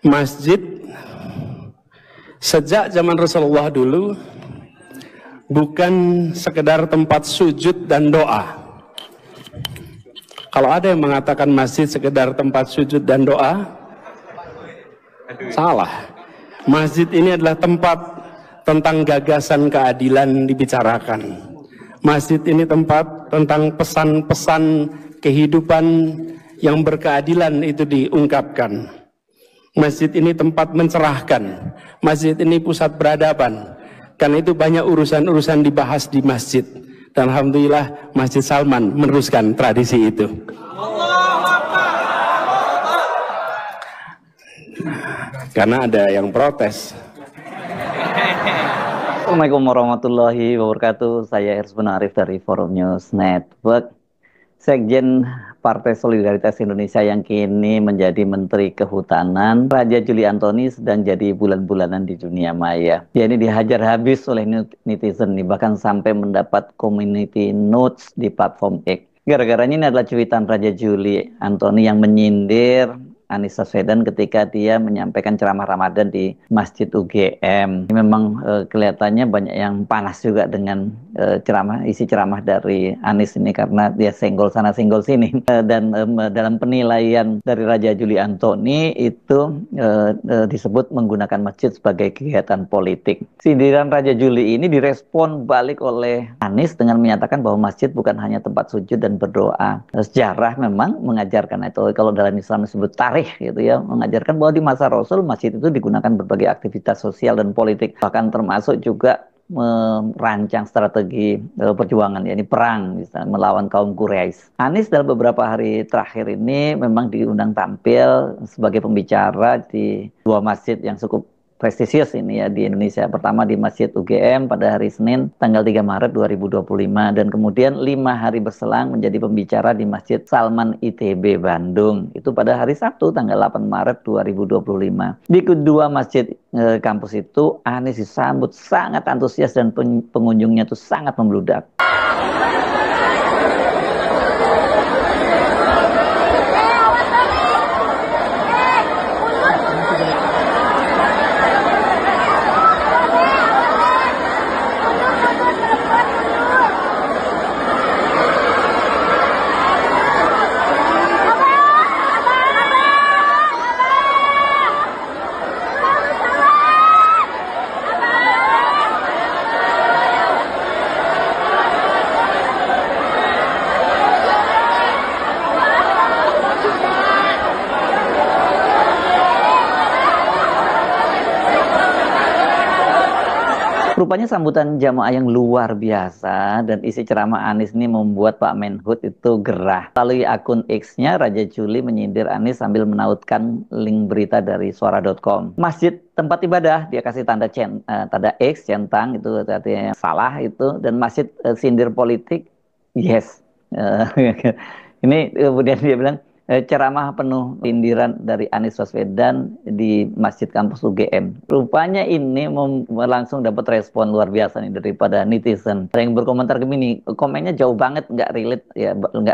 Masjid sejak zaman Rasulullah dulu bukan sekedar tempat sujud dan doa. Kalau ada yang mengatakan masjid sekedar tempat sujud dan doa, salah. Masjid ini adalah tempat tentang gagasan keadilan dibicarakan. Masjid ini tempat tentang pesan-pesan kehidupan yang berkeadilan itu diungkapkan. Masjid ini tempat mencerahkan. Masjid ini pusat peradaban. Karena itu banyak urusan-urusan dibahas di masjid. Dan alhamdulillah Masjid Salman meneruskan tradisi itu. Karena ada yang protes. Assalamualaikum warahmatullahi wabarakatuh. Saya Irsman Arif dari Forum News Network. Sekjen Partai Solidaritas Indonesia yang kini menjadi Menteri Kehutanan, Raja Juli Antoni sedang jadi bulan-bulanan di dunia maya. Dia ini dihajar habis oleh netizen nih, bahkan sampai mendapat community notes di platform X. Gara-garanya ini adalah cuitan Raja Juli Antoni yang menyindir Anies Baswedan ketika dia menyampaikan ceramah Ramadan di Masjid UGM. Ini memang kelihatannya banyak yang panas juga dengan isi ceramah dari Anies ini karena dia senggol sana senggol sini. Dan dalam penilaian dari Raja Juli Antoni itu disebut menggunakan masjid sebagai kegiatan politik. Sindiran Raja Juli ini direspon balik oleh Anies dengan menyatakan bahwa masjid bukan hanya tempat sujud dan berdoa. Sejarah memang mengajarkan itu, kalau dalam Islam disebut tarikh gitu ya, mengajarkan bahwa di masa Rasul masjid itu digunakan berbagai aktivitas sosial dan politik, bahkan termasuk juga merancang strategi perjuangan, yakni perang misalnya melawan kaum Quraisy. Anies dalam beberapa hari terakhir ini memang diundang tampil sebagai pembicara di dua masjid yang cukup prestisius ini ya di Indonesia. Pertama di Masjid UGM pada hari Senin tanggal 3 Maret 2025 dan kemudian 5 hari berselang menjadi pembicara di Masjid Salman ITB Bandung. Itu pada hari Sabtu tanggal 8 Maret 2025. Di kedua masjid kampus itu Anies disambut sangat antusias dan pengunjungnya itu sangat membludak. Rupanya sambutan jamaah yang luar biasa dan isi ceramah Anies ini membuat Pak Menhut itu gerah. Melalui akun X-nya, Raja Juli menyindir Anies sambil menautkan link berita dari suara.com. Masjid tempat ibadah, dia kasih tanda X, centang, itu artinya salah itu. Dan masjid sindir politik, yes. Ini kemudian dia bilang, ceramah penuh sindiran dari Anies Baswedan di Masjid Kampus UGM. Rupanya ini langsung dapat respon luar biasa nih daripada netizen. Ada yang berkomentar begini, komennya jauh banget, nggak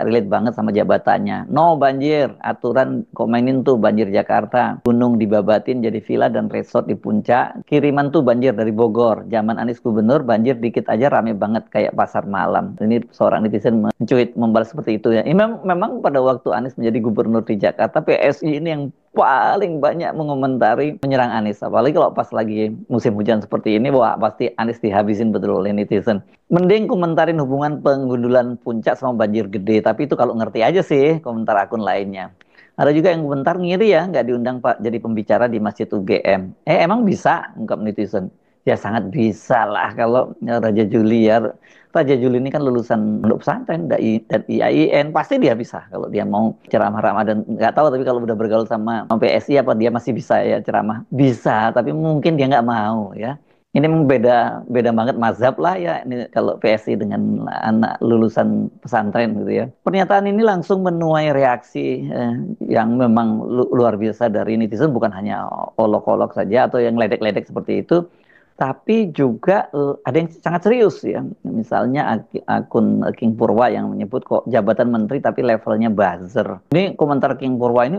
relate banget sama jabatannya. No banjir, aturan komenin tuh banjir Jakarta, gunung dibabatin jadi villa dan resort di puncak, kiriman tuh banjir dari Bogor. Zaman Anies gubernur banjir dikit aja rame banget kayak pasar malam. Ini seorang netizen mencuit membalas seperti itu ya. Memang pada waktu Anies menjadi gubernur di Jakarta, PSI ini yang paling banyak mengomentari menyerang Anies. Apalagi kalau pas lagi musim hujan seperti ini, wah pasti Anies dihabisin betul oleh netizen. Mending komentarin hubungan penggundulan puncak sama banjir gede, tapi itu kalau ngerti aja sih komentar akun lainnya. Ada juga yang komentar ngiri ya, nggak diundang Pak jadi pembicara di Masjid UGM. Emang bisa, ungkap netizen. Ya sangat bisa lah kalau Raja Juli ya. Raja Juli ini kan lulusan pondok pesantren dan IAIN, pasti dia bisa kalau dia mau ceramah Ramadan. Nggak tahu tapi kalau udah bergaul sama PSI apa dia masih bisa ya ceramah? Bisa, tapi mungkin dia nggak mau ya. Ini memang beda banget mazhab lah ya. Ini kalau PSI dengan anak lulusan pesantren gitu ya. Pernyataan ini langsung menuai reaksi yang memang luar biasa dari netizen, bukan hanya olok-olok saja atau yang ledek-ledek seperti itu. tapi juga ada yang sangat serius ya. Misalnya akun King Purwa yang menyebut kok jabatan menteri tapi levelnya buzzer. Ini komentar King Purwa ini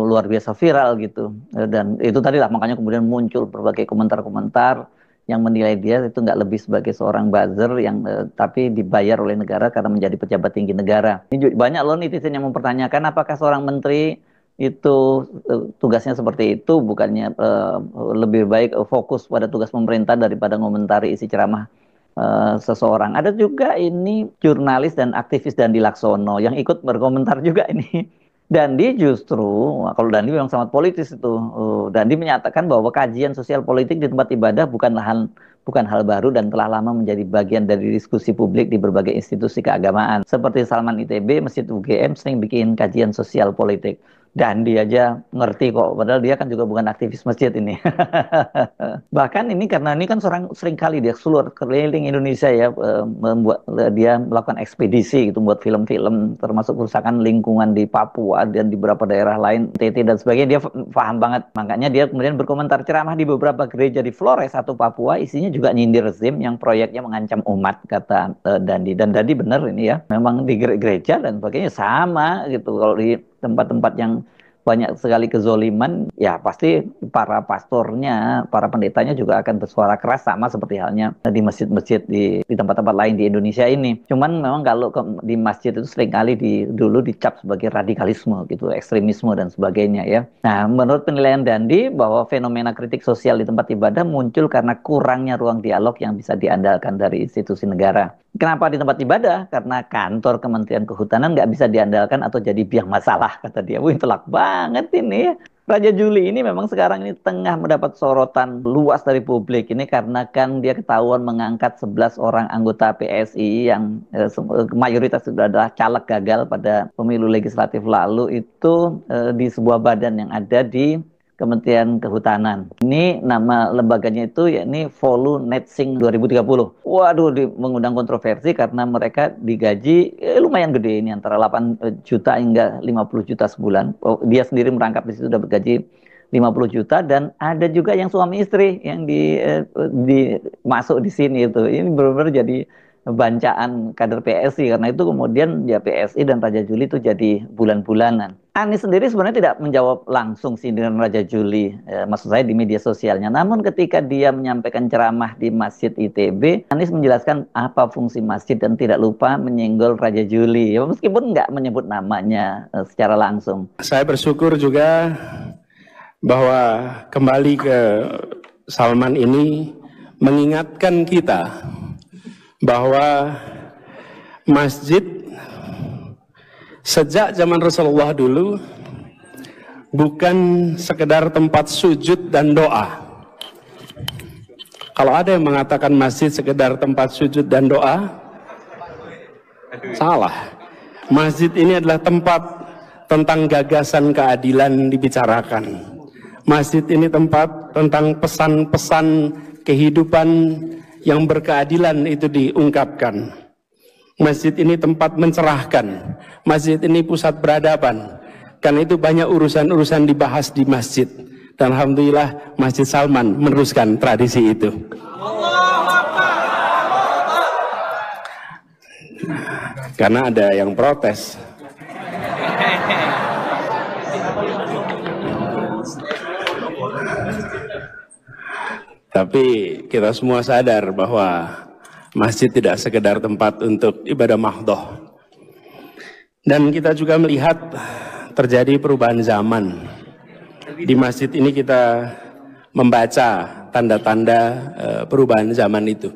luar biasa viral gitu. Dan itu tadi lah makanya kemudian muncul berbagai komentar-komentar yang menilai dia itu nggak lebih sebagai seorang buzzer yang tapi dibayar oleh negara karena menjadi pejabat tinggi negara. Ini banyak loh netizen yang mempertanyakan apakah seorang menteri itu tugasnya seperti itu, bukannya lebih baik fokus pada tugas pemerintah daripada mengomentari isi ceramah seseorang. Ada juga ini jurnalis dan aktivis Dandi Laksono yang ikut berkomentar juga ini. Dandi justru, kalau Dandi memang sangat politis itu. Dandi menyatakan bahwa kajian sosial politik di tempat ibadah bukan hal baru dan telah lama menjadi bagian dari diskusi publik di berbagai institusi keagamaan. Seperti Salman ITB, Masjid UGM sering bikin kajian sosial politik. Dandi aja ngerti kok, padahal dia kan juga bukan aktivis masjid ini. Bahkan ini karena ini kan sering kali dia seluruh keliling Indonesia ya, dia melakukan ekspedisi gitu, buat film-film termasuk kerusakan lingkungan di Papua dan di beberapa daerah lain, NTT dan sebagainya. Dia paham banget, makanya dia kemudian berkomentar ceramah di beberapa gereja di Flores atau Papua, isinya juga nyindir rezim yang proyeknya mengancam umat, kata Dandi. Dan Dandi benar ini ya, memang di gereja dan sebagainya sama gitu. Kalau di tempat-tempat yang banyak sekali kezoliman, ya pasti para pastornya, para pendetanya juga akan bersuara keras, sama seperti halnya di masjid-masjid di tempat-tempat lain di Indonesia ini. Cuman memang kalau di masjid itu seringkali dulu dicap sebagai radikalisme gitu, ekstremisme dan sebagainya ya. Nah, menurut penilaian Dandi bahwa fenomena kritik sosial di tempat ibadah muncul karena kurangnya ruang dialog yang bisa diandalkan dari institusi negara. Kenapa di tempat ibadah? Karena kantor Kementerian Kehutanan nggak bisa diandalkan atau jadi biang masalah, kata dia. Wih, telak banget ini. Raja Juli ini memang sekarang ini tengah mendapat sorotan luas dari publik. Ini karena kan dia ketahuan mengangkat 11 orang anggota PSI yang mayoritas sudah adalah caleg gagal pada pemilu legislatif lalu itu di sebuah badan yang ada di Kementerian Kehutanan. Ini nama lembaganya itu yakni Volu Netsing 2030. Waduh, mengundang kontroversi karena mereka digaji lumayan gede ini, antara 8 juta hingga 50 juta sebulan. Dia sendiri merangkap di situ dapat gaji 50 juta dan ada juga yang suami istri yang masuk di sini itu. Ini benar-benar jadi bancaan kader PSI, karena itu kemudian ya PSI dan Raja Juli itu jadi bulan-bulanan. Anies sendiri sebenarnya tidak menjawab langsung sindiran Raja Juli, maksud saya di media sosialnya. Namun ketika dia menyampaikan ceramah di Masjid ITB, Anies menjelaskan apa fungsi masjid dan tidak lupa menyenggol Raja Juli, ya, meskipun nggak menyebut namanya secara langsung. Saya bersyukur juga bahwa kembali ke Salman ini mengingatkan kita bahwa masjid sejak zaman Rasulullah dulu bukan sekedar tempat sujud dan doa. Kalau ada yang mengatakan masjid sekedar tempat sujud dan doa, salah. Masjid ini adalah tempat tentang gagasan keadilan dibicarakan. Masjid ini tempat tentang pesan-pesan kehidupan yang berkeadilan itu diungkapkan. Masjid ini tempat mencerahkan. Masjid ini pusat peradaban. Karena itu banyak urusan-urusan dibahas di masjid. Dan alhamdulillah Masjid Salman meneruskan tradisi itu. Karena ada yang protes. Tapi kita semua sadar bahwa masjid tidak sekedar tempat untuk ibadah mahdhah. Dan kita juga melihat terjadi perubahan zaman. Di masjid ini kita membaca tanda-tanda perubahan zaman itu.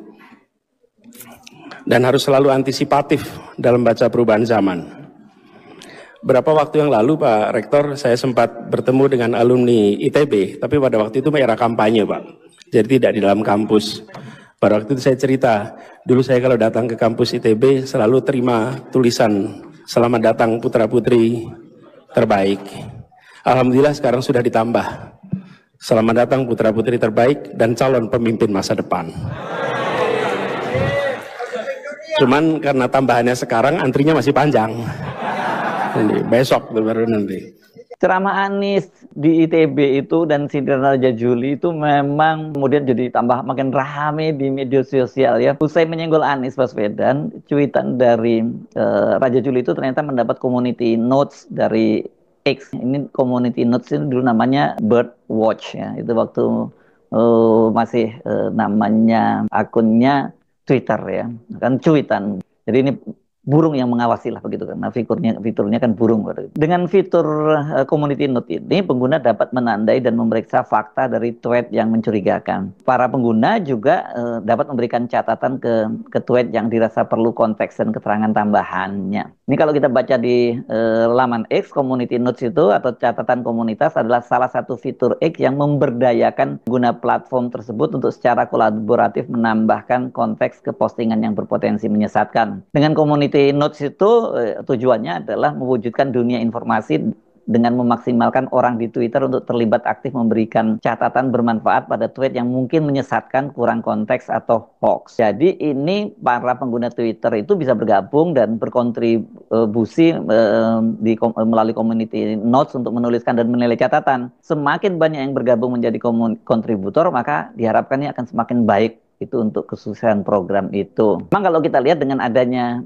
Dan harus selalu antisipatif dalam baca perubahan zaman. Berapa waktu yang lalu Pak Rektor, saya sempat bertemu dengan alumni ITB, tapi pada waktu itu era kampanye Pak. Jadi tidak di dalam kampus. Pada waktu itu saya cerita, dulu saya kalau datang ke kampus ITB selalu terima tulisan selamat datang putra-putri terbaik. Alhamdulillah sekarang sudah ditambah. Selamat datang putra-putri terbaik dan calon pemimpin masa depan. Cuman karena tambahannya sekarang antrinya masih panjang. Ini besok baru nanti. Ceramah Anies di ITB itu dan sindiran Raja Juli itu memang kemudian jadi tambah makin rame di media sosial ya. Usai menyenggol Anies Baswedan, cuitan dari Raja Juli itu ternyata mendapat community notes dari X. Ini community notes ini dulu namanya Bird Watch ya. Itu waktu masih namanya akunnya Twitter ya, kan cuitan. Jadi ini burung yang mengawasi lah begitu kan. Nah, fiturnya kan burung. Dengan fitur community note ini, pengguna dapat menandai dan memeriksa fakta dari tweet yang mencurigakan. Para pengguna juga dapat memberikan catatan ke tweet yang dirasa perlu konteks dan keterangan tambahannya. Ini kalau kita baca di laman X, community notes itu atau catatan komunitas adalah salah satu fitur X yang memberdayakan pengguna platform tersebut untuk secara kolaboratif menambahkan konteks ke postingan yang berpotensi menyesatkan. Dengan community notes itu tujuannya adalah mewujudkan dunia informasi dengan memaksimalkan orang di Twitter untuk terlibat aktif memberikan catatan bermanfaat pada tweet yang mungkin menyesatkan, kurang konteks, atau hoax. Jadi ini para pengguna Twitter itu bisa bergabung dan berkontribusi melalui community notes untuk menuliskan dan menilai catatan. Semakin banyak yang bergabung menjadi kontributor, maka diharapkan ini akan semakin baik itu untuk kesuksesan program itu. Memang kalau kita lihat dengan adanya